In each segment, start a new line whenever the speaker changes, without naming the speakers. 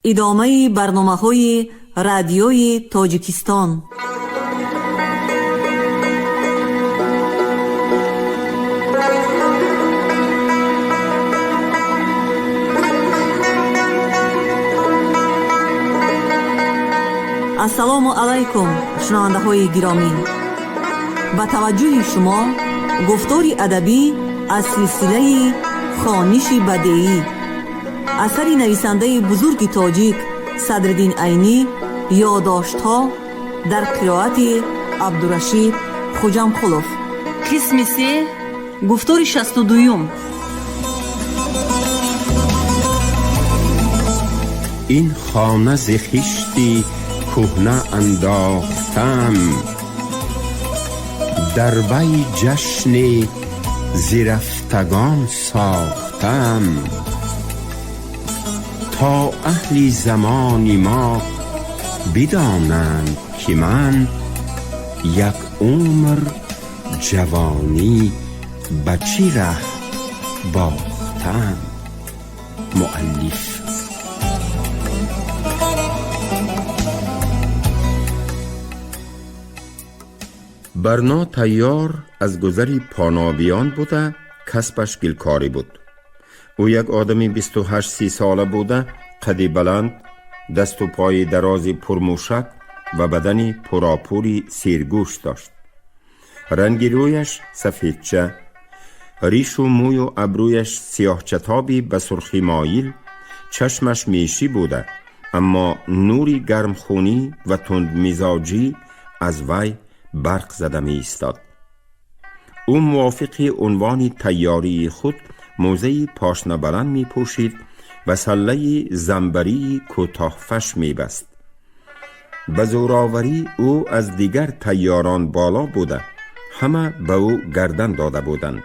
ادامه برنامه‌های رادیوی تاجیکستان. السلام علیکم شنونده های گرامی، با توجه شما گفتاری ادبی از سلسله خوانش بدیعی اثری نویسنده بزرگ تاجیک صدرالدین عینی، یادداشت‌ها در قرائت عبدالرشید خوجامقلوف. قسم 3، گفتار 62.
این خانه ز خشتی کهنه انداختم، در وی جشن ز رفتگان ساختم، تا اهل زمان ما بدانند که من یک عمر جوانی به چی ره باختم. مؤلف. برنا طیار از گذری پانابیان بوده، کسبش گلکاری بود. او یک آدمی 28-30 ساله بوده، قدی بلند، دست و پای درازی پرموشک و بدنی پراپوری سیرگوش داشت. رنگ رویش سفیدچه، ریش و موی و ابرویش سیاه چتابی به سرخی مایل، چشمش میشی بوده، اما نوری گرمخونی و تند مزاجی از وی برق زده می ایستاد. او موافق عنوان طیاری خود موزه پاشنه بلند می پوشید و سله زنبری کوتاه‌فش می بست. به زوراوری او از دیگر طیاران بالا بوده، همه به او گردن داده بودند.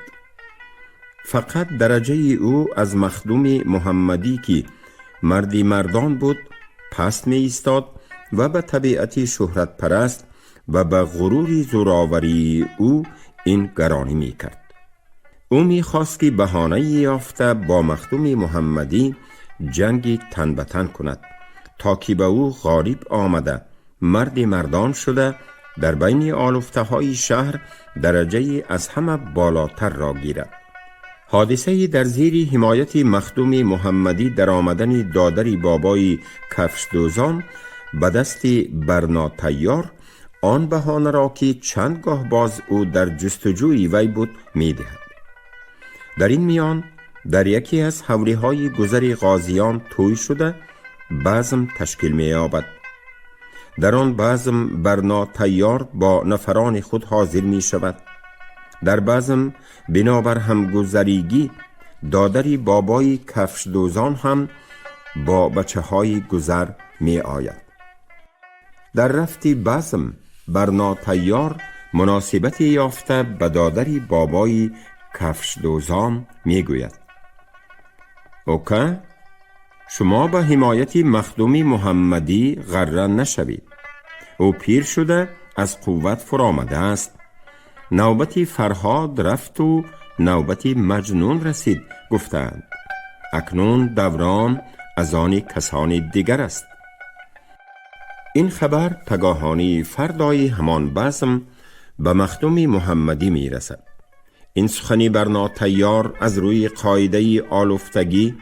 فقط درجه او از مخدوم محمدی که مردی مردان بود پست می ایستاد و به طبیعتی شهرت پرست و به غرور زوراوری او این گرانی می کرد. او می خواست که بهانه یافته با مخدوم محمدی جنگی تن به تن کند، تا که به او غالب آمده مردی مردان شده در بین آلفته های شهر درجه از همه بالاتر را گیرد. حادثه در زیر حمایت مخدوم محمدی در آمدن دادری بابای کفشدوزان به دست برنا طیار آن بهانه را که چندگاه باز او در جستجوی وی بود می دهد. در این میان در یکی از حوری های گذر غازیان توی شده بزم تشکیل می یابد. در آن بزم برنا طیار با نفران خود حاضر می شود. در بزم بنابر همگذریگی دادری بابای کفشدوزان هم با بچه های گذر می آید. در رفتی بزم برنا طیار مناسبتی یافته به دادری بابای کفشدوزان می گوید: اوکه، شما به حمایت مخدوم محمدی غره نشوید. او پیر شده از قوت فرآمده است. نوبت فرهاد رفت و نوبت مجنون رسید گفتند. اکنون دوران از آن کسان دیگر است. این خبر پگاهانی فردای همان بزم به مخدوم محمدی می رسد. این سخنی برنا طیار از روی قاعده آلفتگی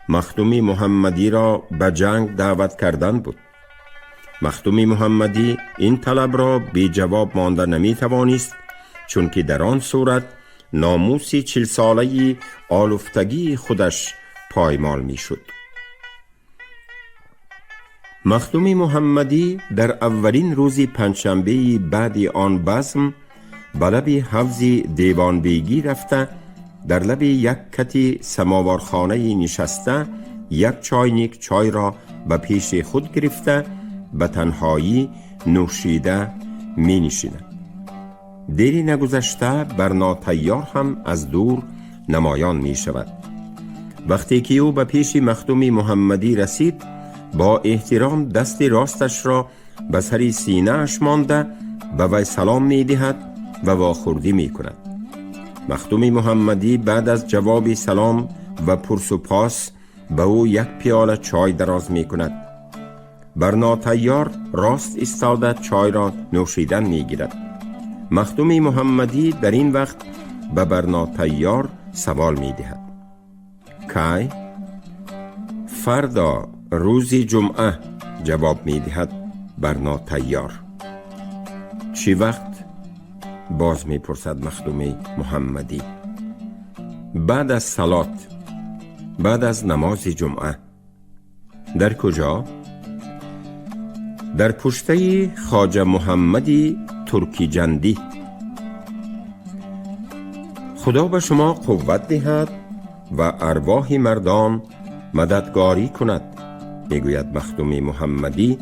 مخدوم محمدی را به جنگ دعوت کردن بود. مخدوم محمدی این طلب را بی جواب مانده نمی توانست، چون که در آن صورت ناموس 40 ساله آلفتگی خودش پایمال می شد. مخدوم محمدی در اولین روز پنجشنبه بعد آن بزم به لب حوض دیوان بیگی رفته، در لب یک کتی سماورخانه نشسته، یک چاینک چای را به پیش خود گرفته به تنهایی نوشیده می نشیند. دیری نگذشته برنا طیار هم از دور نمایان می شود. وقتی که او به پیش مخدوم محمدی رسید، با احترام دست راستش را به سر سینه اش مانده به وی سلام می دهد و واخوردی می کند. مخدوم محمدی بعد از جواب سلام و پرس و پاس به او یک پیاله چای دراز می کند. برنا تیار راست ایستاده چای را نوشیدن می گیرد. مخدوم محمدی در این وقت به برنا تیار سوال می دهد. کی؟ فردا روز جمعه، جواب می دهد برنا تیار. چی وقت؟ باز می پرسد مخدوم محمدی. بعد از صلات، بعد از نماز جمعه. در کجا؟ در پشته خواجه محمدی ترکی جندی. خدا به شما قوت دهد و ارواح مردان مددگاری کند، میگوید مخدوم محمدی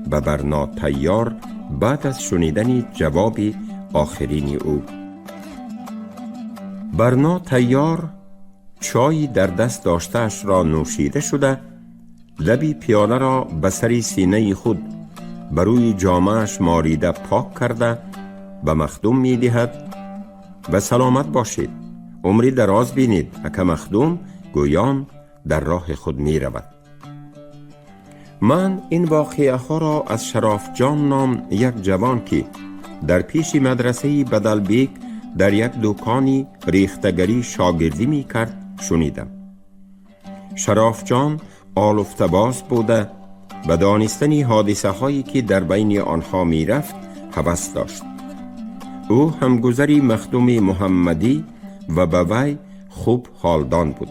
به برنا تیار بعد از شنیدن جواب آخرین او. برنا تیار چای در دست داشته‌اش را نوشیده شده، لبی پیاله را به سر سینه خود بروی جامه‌اش ماریده پاک کرده به مخدوم می دهد و سلامت باشید، عمری دراز بینید. اکا مخدوم گویان در راه خود می رود. من این واقعه ها را از شراف جان نام یک جوان که در پیش مدرسه بدلبیک در یک دکانی ریختگری شاگردی می کرد شنیدم. شراف جان آلوفته‌باز بوده و دانستن حادثه هایی که در بین آنها می رفت هوس داشت. او همگذری مخدوم محمدی و به وی خوب حالدان بود.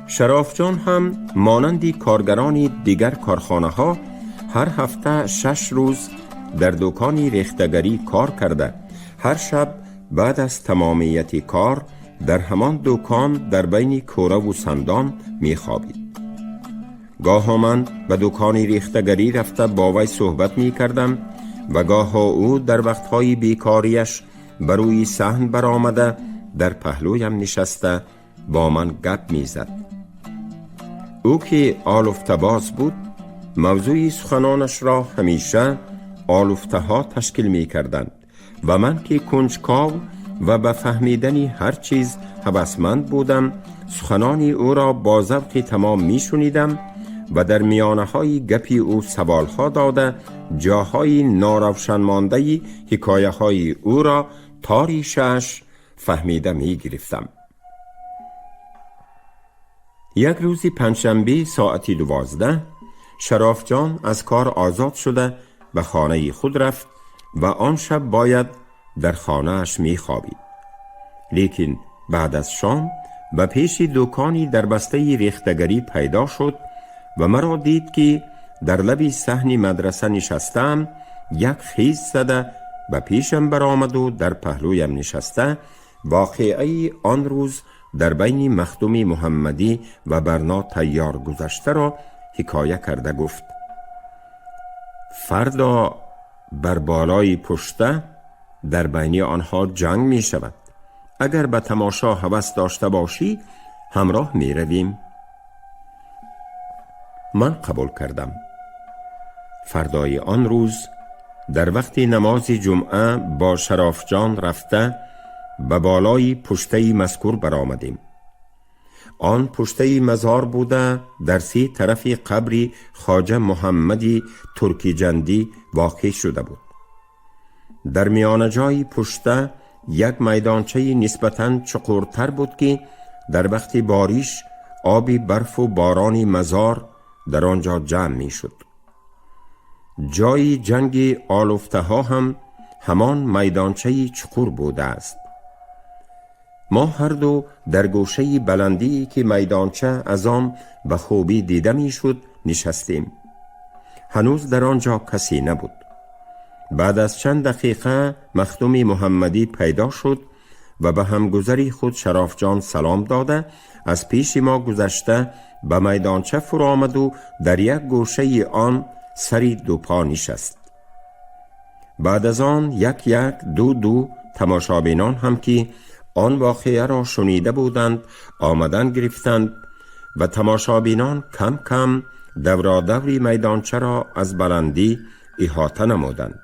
شراف جان هم مانندی کارگران دیگر کارخانه ها هر هفته 6 روز در دکانی ریختگری کار کرده، هر شب بعد از تمامیت کار در همان دکان در بین کوره و سندان می خوابید. گاه من به دکانی ریختگری رفته با وی صحبت می کردم و گاه او در وقتهای بیکاریش بروی صحن برآمده در پهلویم نشسته با من گپ می زد. او که آلوفته‌باز بود موضوع سخنانش را همیشه آلوفته ها تشکیل می کردند و من که کنجکاو و به فهمیدن هر چیز هوسمند بودم سخنان او را با ذوق تمام می شنیدم و در میانه های گپی او سوال ها داده جاهای ناروشن مانده حکایه های او را تاریشش فهمیده می گرفتم. یک روزی پنجشنبه ساعتی 12 شراف جان از کار آزاد شده به خانه خود رفت و آن شب باید در خانه اش می خوابید. لیکن بعد از شام به پیش دکانی در بسته ریختگری پیدا شد و مرا دید که در لب صحن مدرسه نشستم، یک خیز زده و پیشم برآمد و در پهلویم نشسته واقعه آن روز در بین مخدوم محمدی و برنا تیار گذشته را حکایه کرده گفت: فردا بر بالای پشته در بین آنها جنگ می شود. اگر به تماشا هوس داشته باشی همراه می رویم. من قبول کردم. فردای آن روز در وقت نماز جمعه با شراف جان رفته به بالای پشته مذکور برآمدیم. آن پشته مزار بوده در 3 طرف قبری خواجه محمدی ترکی جندی واقع شده بود. در میان جای پشته یک میدانچه نسبتاً چقورتر بود که در وقت باریش آبی برف و باران مزار در آنجا جمع می شد. جای جنگ آلوفته ها هم همان میدانچه چقور بوده است. ما هر دو در گوشه بلندی که میدانچه از آن به خوبی دیده می شد نشستیم. هنوز در آنجا کسی نبود. بعد از چند دقیقه مخدوم محمدی پیدا شد و به همگذری خود شراف جان سلام داده از پیش ما گذشته به میدانچه فرو آمد و در یک گوشه آن سری 2 پا نشست. بعد از آن یک دو تماشابینان هم که آن واقعه را شنیده بودند آمدن گرفتند و تماشابینان کم کم دورادوری میدانچه را از بلندی احاطه نمودند.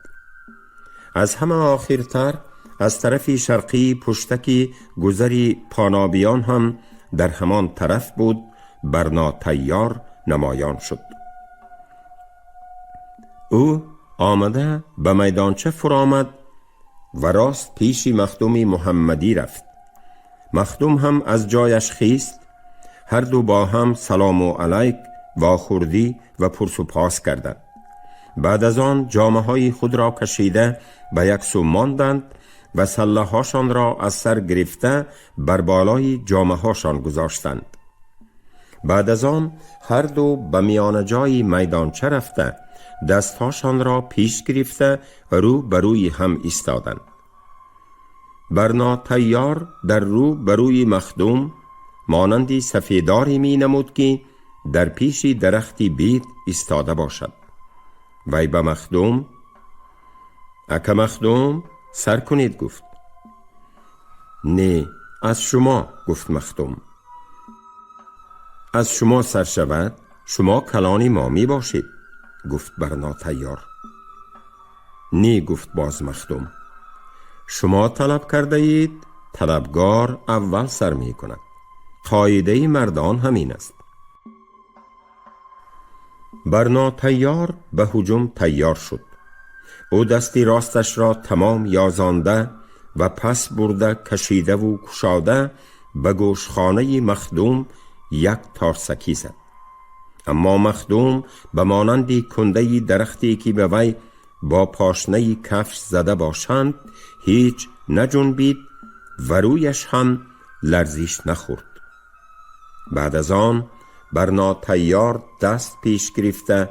از همه آخرتر از طرف شرقی پشتکی گذری پانابیان هم در همان طرف بود، برنا تیار نمایان شد. او آمده به میدانچه فرآمد و راست پیشی مخدوم محمدی رفت. مخدوم هم از جایش خیست، هر دو با هم سلام و علیک واخوردی و پرس و پاس کردند. بعد از آن جامه های خود را کشیده به یک سو ماندند و سلاح‌هاشان را از سر گرفته بر بالای جامه هاشان گذاشتند. بعد از آن هر دو به میان جای میدانچه رفته دستهاشان را پیش گرفته رو به روی هم ایستادند. برنا تیار در رو به روی مخدوم مانندی سفیداری می نمود که در پیشی درختی بید ایستاده باشد. وی به مخدوم: اکا مخدوم سر کنید گفت. نه از شما گفت مخدوم. از شما سر شود شما کلانی ما می باشید گفت برنا تیار. نه گفت باز مخدوم. شما طلب کرده اید، طلبگار اول سر می کند. قاعده مردان همین است. برنا تیار به هجوم تیار شد. او دستی راستش را تمام یازانده و پس برده کشیده و کشاده به گوشخانه مخدوم یک تارسکی زد. اما مخدوم به مانندی کنده درختی که به وی با پاشنه کفش زده باشند هیچ نجنبید و رویش هم لرزش نخورد. بعد از آن برنا تیار دست پیش گرفته: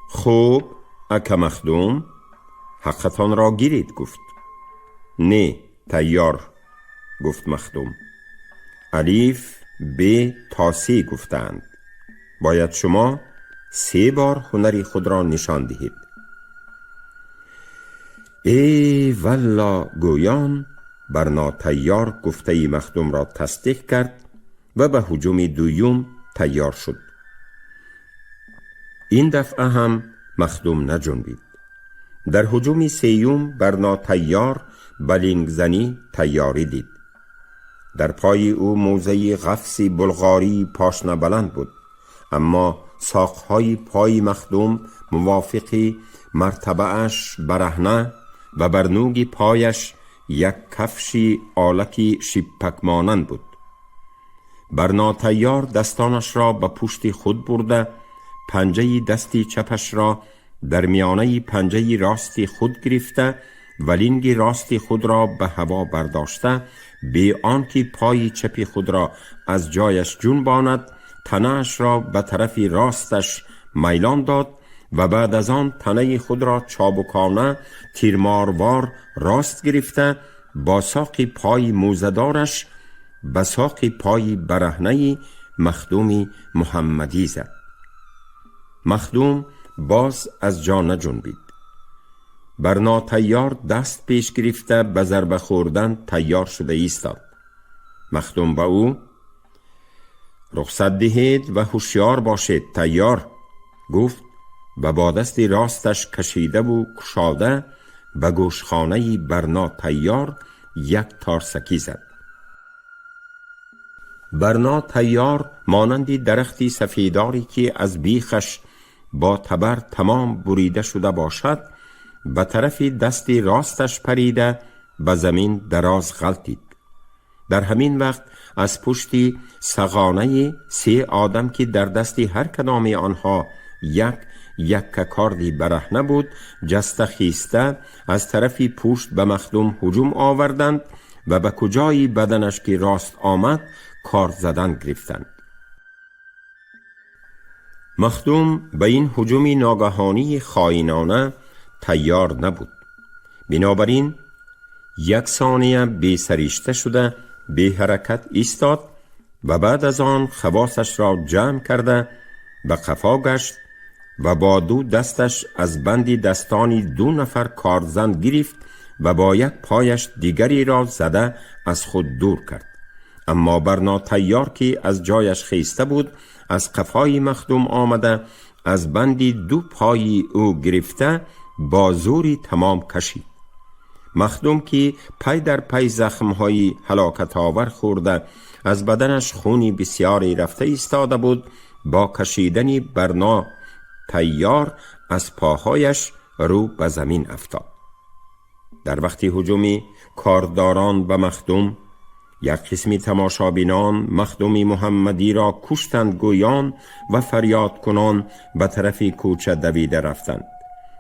خوب اکا مخدوم حقتان را گیرید گفت. نه تیار گفت مخدوم. الف ب تا سی گفتند. باید شما 3 بار هنری خود را نشان دهید. ای والله گویان برنا تیار گفته مخدوم را تصدیق کرد و به هجوم دویم تیار شد. این دفعه هم مخدوم نجنبید. در هجوم سیوم برنا تیار بلینگ زنی تیاری دید. در پای او موزه قفسی بلغاری پاشنه بلند بود، اما ساقهای پای مخدوم موافقی مرتبه اش برهنه و برنوگی پایش یک کفشی آلکی شیپک مانند بود. برنا تیار دستانش را به پشت خود برده، پنجه دستی چپش را در میانه پنجه راستی خود گرفته و لنگ راستی خود را به هوا برداشته، بی آنکه پای چپی خود را از جایش جنباند تنه‌اش را به طرف راستش میلان داد و بعد از آن تنه خود را چابکانه تیرماروار راست گرفته با ساق پای موزدارش به ساق پای برهنه مخدوم محمدی زد. مخدوم باز از جا نجنبید. برنا تیار دست پیش گرفته به ضربه خوردن تیار شده ایستاد. مخدوم به او: رخصت دهید و هوشیار باشید تیار گفت و با دست راستش کشیده و کشاده به گوشخانه برنا تیار یک تارسکی زد. برنا تیار مانندی درختی سفیداری که از بیخش با تبر تمام بریده شده باشد به طرف دستی راستش پریده به زمین دراز غلطید. در همین وقت از پشتی سغانه 3 آدم که در دستی هر کدام آنها یک کاردی برهنه بود جسته خیسته از طرفی پشت به مخدوم هجوم آوردند و به کجای بدنش که راست آمد کار زدن گرفتند. مخدوم به این هجوم ناگهانی خائنانه تیار نبود. بنابراین 1 ثانیه بی سریشته شده بی حرکت ایستاد و بعد از آن خواصش را جمع کرده به قفا گشت و با 2 دستش از بندی دستانی 2 نفر کارزن گرفت و با یک پایش دیگری را زده از خود دور کرد. اما برنا تیار که از جایش خیسته بود از قفای مخدوم آمده از بندی 2 پای او گرفته با زوری تمام کشید. مخدوم که پی در پی زخم‌های هلاکت آور خورده از بدنش خونی بسیاری رفته ایستاده بود، با کشیدن برنا طیار از پاهایش رو به زمین افتاد. در وقتی هجوم کارداران به مخدوم، یک قسمی تماشابینان مخدوم محمدی را کشتند، گویان و فریاد کنان به طرف کوچه دویده رفتند.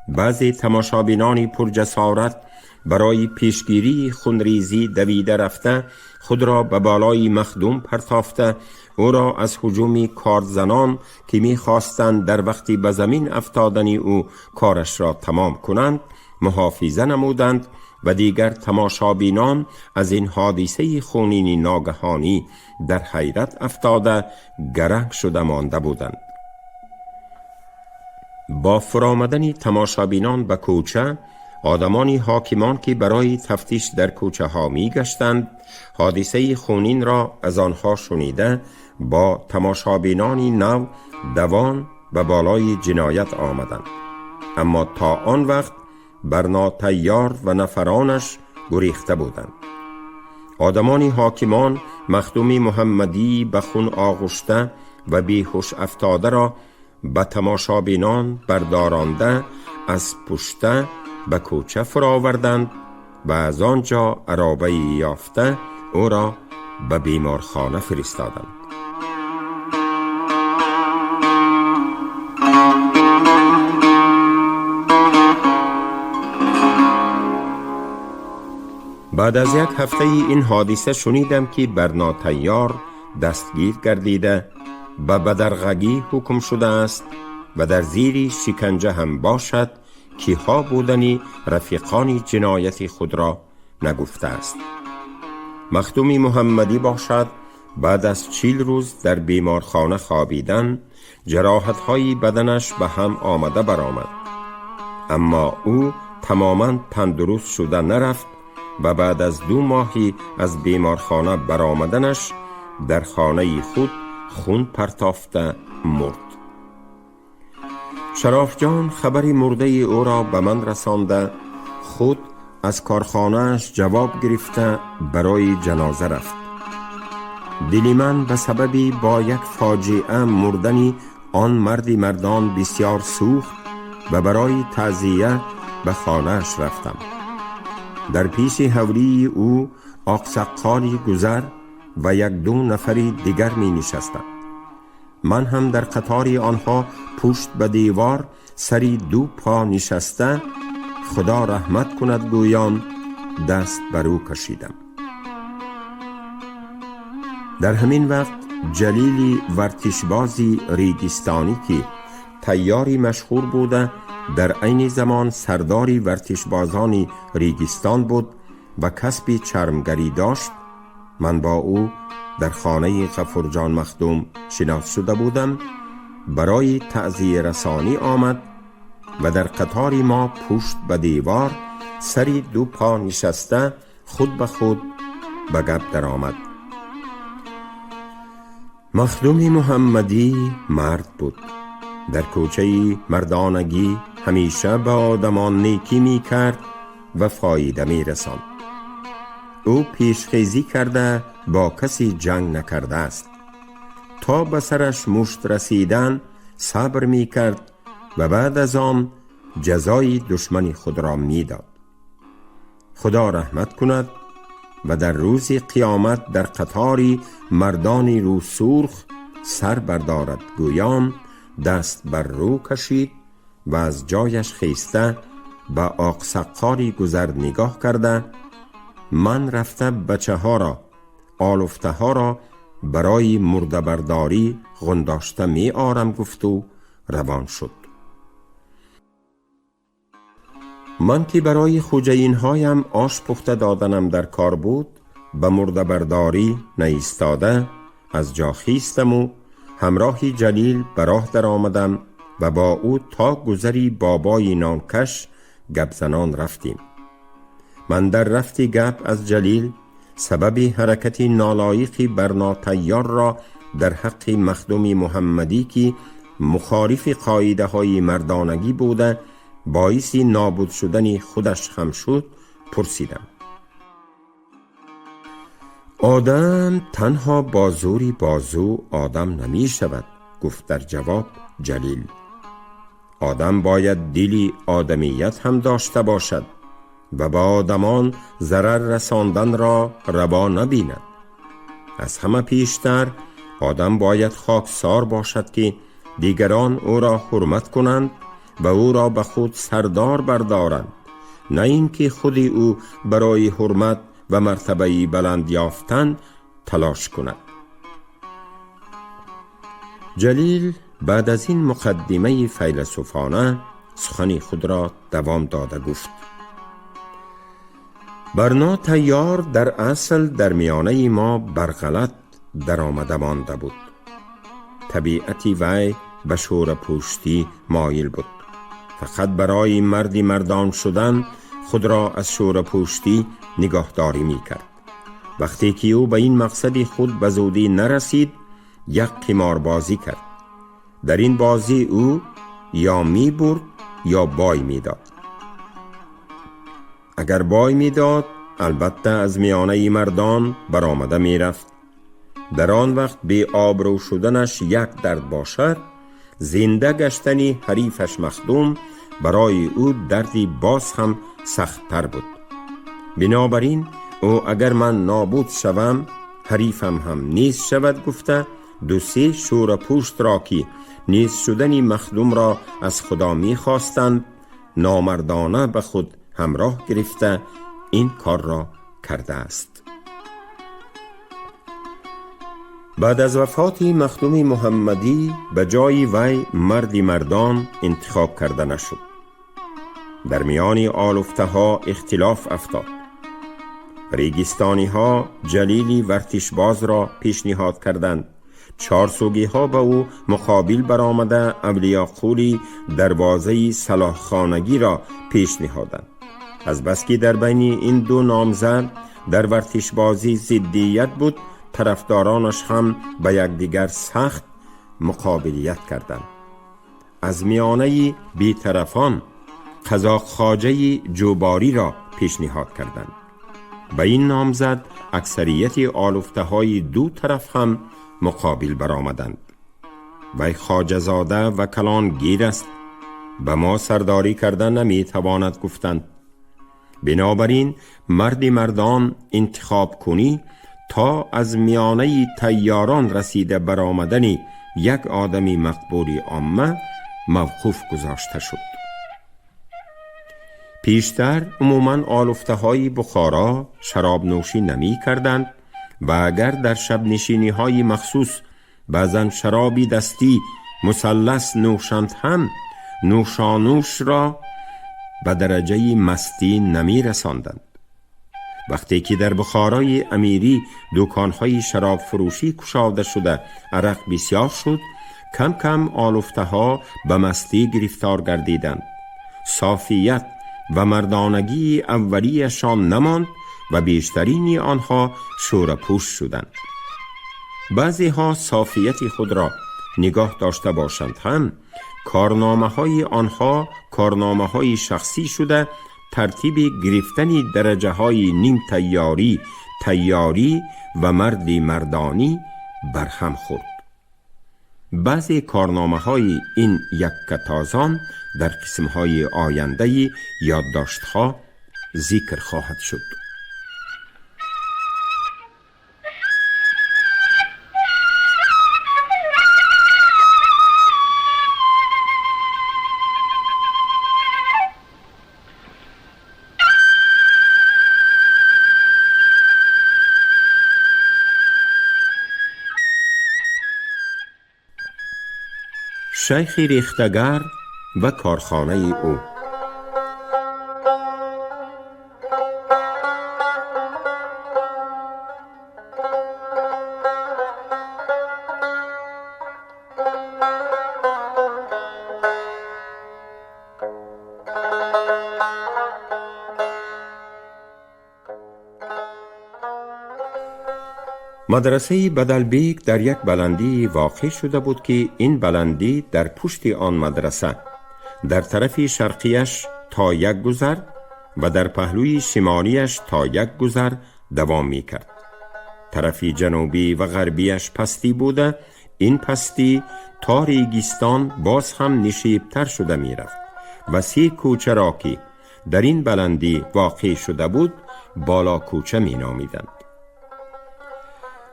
بعضی تماشابینان پرجسارت برای پیشگیری خونریزی دویده رفته خود را به بالای مخدوم پرتافته او را از هجوم کارزنان که می‌خواستند در وقتی به زمین افتادنی او کارش را تمام کنند محافظه نمودند و دیگر تماشابینان از این حادثه خونین ناگهانی در حیرت افتاده گرنگ شده مانده بودند. با فرآمدن تماشابینان به کوچه، آدمانی حاکمان که برای تفتیش در کوچه ها می گشتند حادثه خونین را از آنها شنیده با تماشابینانی نو دوان به بالای جنایت آمدند. اما تا آن وقت برنا طیار و نفرانش گریخته بودند. آدمانی حاکمان مخدوم محمدی به خون آغشته و بیهوش افتاده را به تماشابینان بردارانده از پشته به کوچه فرآوردند و از آنجا عرابه یافته او را به بیمارخانه فرستادند. بعد از یک هفته این حادثه شنیدم که برنا طیار دستگیر گردیده به بدرغگی حکم شده است و در زیر شکنجه هم باشد که ها بودنی رفیقان جنایت خود را نگفته است. مخدوم محمدی باشد بعد از 40 روز در بیمارخانه خوابیدن جراحت‌های بدنش به هم آمده برآمد، اما او تماما تندرست شده نرفت و بعد از 2 ماهی از بیمارخانه برآمدنش در خانه خود خون پرتافته مرد. شراف جان خبری مرده او را به من رسانده خود از کارخانه‌اش جواب گرفته برای جنازه رفت. دل من به سببی با یک فاجعه مردنی آن مردان بسیار سوخت و برای تعزیه به خانه‌اش رفتم. در پیش حوری او آقسقالی گذر و 1-2 نفری دیگر می نشستند. من هم در قطار آنها پشت به دیوار سری 2 پا نشسته خدا رحمت کند گویان دست بر او کشیدم. در همین وقت جلیلی ورتشبازی ریگستانی که طیاری مشهور بوده در عین زمان سرداری ورتشبازان ریگستان بود و کسب چرمگری داشت. من با او در خانه غفورجان مخدوم شناس شده بودم. برای تعزیه رسانی آمد و در قطار ما پشت به دیوار سری 2 پا نشسته خود به خود به گپ در آمد. مخدوم محمدی مرد بود. در کوچه مردانگی همیشه به آدمان نیکی می کرد و فایده می رساند. او پیشخیزی کرده با کسی جنگ نکرده است. تا به سرش مشت رسیدن صبر می کرد و بعد از آن جزای دشمن خود را می داد. خدا رحمت کند و در روز قیامت در قطاری مردانی رو سرخ سر بردارد گویان دست بر رو کشید و از جایش خیسته به آقسقاری گذر نگاه کرده من رفته بچه ها را آلفته ها را برای مرده برداری غنداشته می آرم گفت و روان شد. من که برای خوجین هایم آش پخته دادنم در کار بود به مرده برداری نایستاده از جا خیستم و همراهی جلیل به راه در آمدم و با او تا گذری بابای نانکش گپ زنان رفتیم. من در رفتی گپ از جلیل سبب حرکت نالایقی برنا طیار را در حق مخدوم محمدی که مخالف قاعده های مردانگی بوده باعث نابود شدن خودش هم شد پرسیدم. آدم تنها با زوری بازو آدم نمی شود، گفت در جواب جلیل. آدم باید دلی آدمیت هم داشته باشد و با آدمان ضرر رساندن را روا نبیند. از همه پیشتر آدم باید خاکسار باشد که دیگران او را حرمت کنند و او را به خود سردار بردارند، نه اینکه خودی او برای حرمت و مرتبه بلند یافتن تلاش کند. جلیل بعد از این مقدمه فیلسوفانه سخن خود را دوام داده گفت: برنا طیار در اصل در میانه ما برغلط در آمده مانده بود. طبیعتی وی به شور پوشتی مایل بود. فقط برای مردان شدن خود را از شور پوشتی نگاهداری می کرد. وقتی که او به این مقصد خود به زودی نرسید، یک قماربازی کرد. در این بازی او یا می برد یا بای می داد. اگر بای می داد، البته از میانه مردان برآمده می رفت. در آن وقت بی آبرو شدنش یک درد باشد، زنده گشتنی حریفش مخدوم برای او دردی باز هم سخت‌تر بود. بنابراین او اگر من نابود شوم، حریفم هم نیست شود گفته، دو سه شور پوشت را که نیست شدنی مخدوم را از خدا می خواستند، نامردانه به خود همراه گرفته این کار را کرده است. بعد از وفات مخدوم محمدی به جای وی مردان انتخاب کرده نشد. در میان آلفته ها اختلاف افتاد. ریگستانی ها جلیلی ورتشباز را پیشنهاد کردند. چارسوگی ها به او مقابل برآمده اولیا قولی دروازه صلاح خانگی را پیشنهادند. از بس که در بین این دو نامزد در ورتشبازی ضدیت بود، طرفدارانش هم به یکدیگر سخت مقابلیت کردند. از میانه بی‌طرفان قزاق خواجه جوباری را پیشنهاد کردند. به این نامزد اکثریت آلفته های دو طرف هم مقابل برآمدند. وی خواجه زاده و کلان گیر است، به ما سرداری کردن نمی تواند گفتند. بنابراین مردان انتخاب کنی تا از میانه طیاران رسیده برآمدن یک آدمی مقبولی عامه موقوف گذاشته شد. پیشتر عموماً آلفته های بخارا شراب نوشی نمی کردند و اگر در شب نشینی های مخصوص بعضن شرابی دستی مثلث نوشند هم نوشانوش را به درجه مستی نمی رساندند. وقتی که در بخارای امیری دکانهای شراب فروشی کشاده شده عرق بسیار شد، کم کم آلفته ها به مستی گرفتار گردیدند. صافیت و مردانگی اولیشان نماند و بیشترین آنها شورپوش شدند. بعضی ها صافیت خود را نگاه داشته باشند هم کارنامه های آنها کارنامه های شخصی شده ترتیب گرفتن درجه های نیم تیاری و مردانی برهم خورد. بعضی کارنامه های این یک کتازان در قسم های آینده یادداشت ها ذکر خواهد شد. شیخ ریختگر و کارخانه او. مدرسه بدلبیک در یک بلندی واقع شده بود که این بلندی در پشت آن مدرسه در طرف شرقیش تا یک گذر و در پهلوی شمالیش تا یک گذر دوام می کرد. طرفی جنوبی و غربیش پستی بوده، این پستی تا ریگستان باز هم نشیبتر شده می رفت و 3 کوچه را که در این بلندی واقع شده بود بالا کوچه می نامیدند.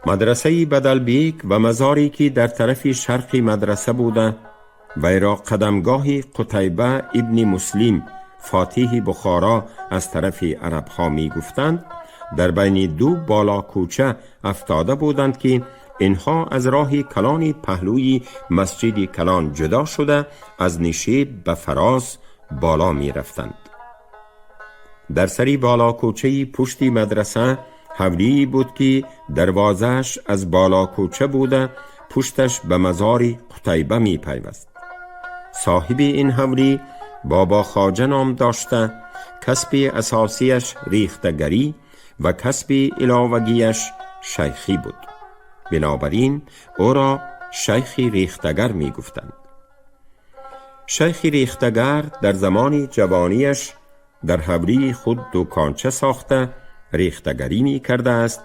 مدرسه بدلبیک و مزاری که در طرف شرقی مدرسه بوده و را قدمگاه قتیبه ابن مسلم فاتح بخارا از طرف عرب ها می گفتند، در بین 2 بالا کوچه افتاده بودند که اینها از راه کلان پهلوی مسجد کلان جدا شده از نشیب به فراز بالا می رفتند. در سری بالا کوچه پشت مدرسه حولی بود که دروازهش از بالا کوچه بوده، پشتش به مزار قتیبه می پیوست. صاحب این حولی بابا خواجه نام داشته، کسب اساسیش ریختگری و کسب علاوگیش شیخی بود. بنابراین او را شیخ ریختگر می گفتند. شیخ ریختگر در زمان جوانیش در حولی خود دکانچه ساخته ریختگری می کرده است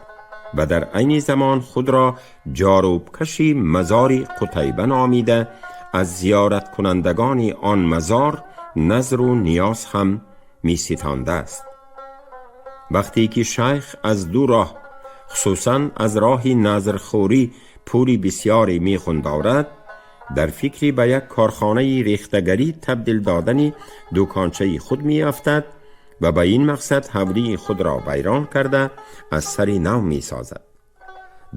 و در عین زمان خود را جاروبکشی مزار قتیبه نامیده از زیارت کنندگان آن مزار نظر و نیاز هم می ستانده است. وقتی که شیخ از 2 راه، خصوصا از راه نظرخوری پولی بسیاری می خوندارد، در فکری به یک کارخانه ریختگری تبدیل دادن دکانچه خود می افتد و به این مقصد حولی خود را ویران کرده از سر نو می سازد.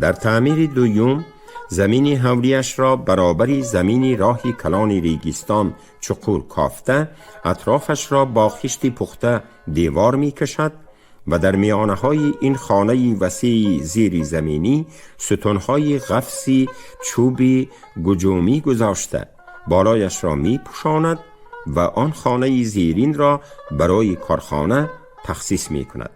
در تعمیر دوم زمین حولیش را برابری زمین راهی کلان ریگستان چقور کافته، اطرافش را با خشت پخته دیوار می کشد و در میانه های این خانه وسیع زیر زمینی ستونهای غفصی چوبی گجومی گذاشته بالایش را می پوشاند و آن خانه زیرین را برای کارخانه تخصیص می کند.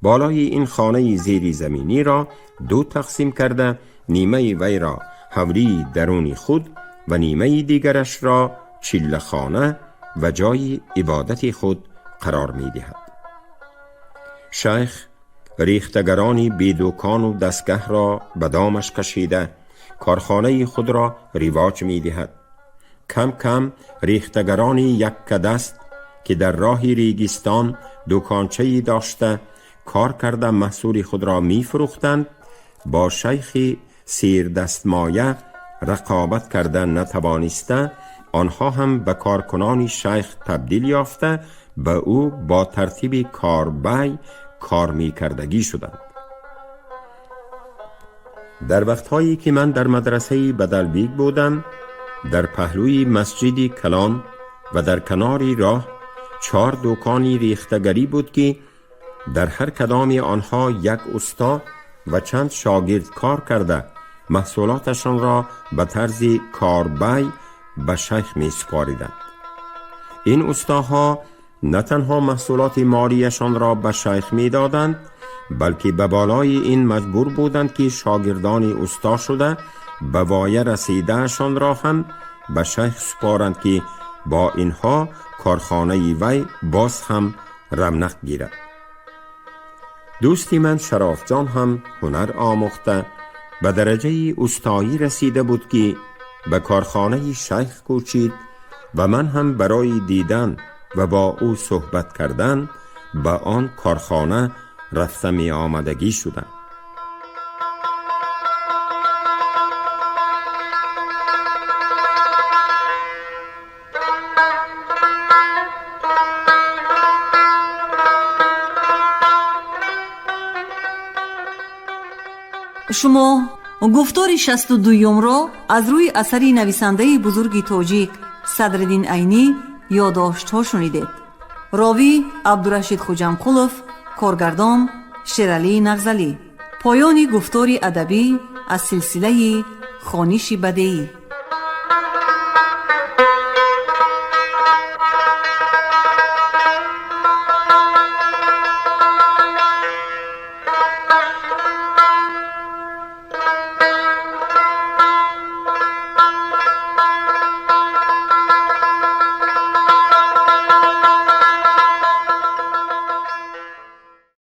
بالای این خانه زیر زمینی را 2 تقسیم کرده، نیمه وی را حولی درونی خود و نیمه دیگرش را چله خانه و جای عبادت خود قرار می دهد. شیخ ریختگرانی بی دکان و دستگاه را به دامش کشیده کارخانه خود را رواج می دهد. کم کم ریختگرانی یک دست که در راه ریگستان دکانچه‌ای داشته کار کرده محصول خود را می فروختند، با شیخ سیر دستمایه رقابت کرده نتوانسته، آنها هم به کارکنان شیخ تبدیل یافته به او با ترتیب کاربی کار می کردگی شدند. در وقتهایی که من در مدرسه بدلبیک بودم، در پهلوی مسجد کلان و در کناری راه 4 دکانی ریختگری بود که در هر کدام آنها یک استا و چند شاگرد کار کرده محصولاتشان را به طرز کاربی به شیخ می سپاریدند. این استاها نه تنها محصولات مالیشان را به شیخ می دادند، بلکه به بالای این مجبور بودند که شاگردان استا شده به وایه رسیدهشان را هم به شیخ سپارند که با اینها کارخانه وی باز هم رونق گیرد. دوستی من شراف جان هم هنر آموخته به درجه استایی رسیده بود که به کارخانه شیخ کوچید و من هم برای دیدن و با او صحبت کردن به آن کارخانه رفته می آمدگی شدم.
شما گفتار 62 را از روی اثری نویسنده بزرگ تاجیک صدرالدین عینی یادداشت‌ها شنیدید. راوی عبدالرشید خوجمقلوف، کارگردان شیرعلی نغزلی. پایان گفتار ادبی از سلسله خوانش بدیعی.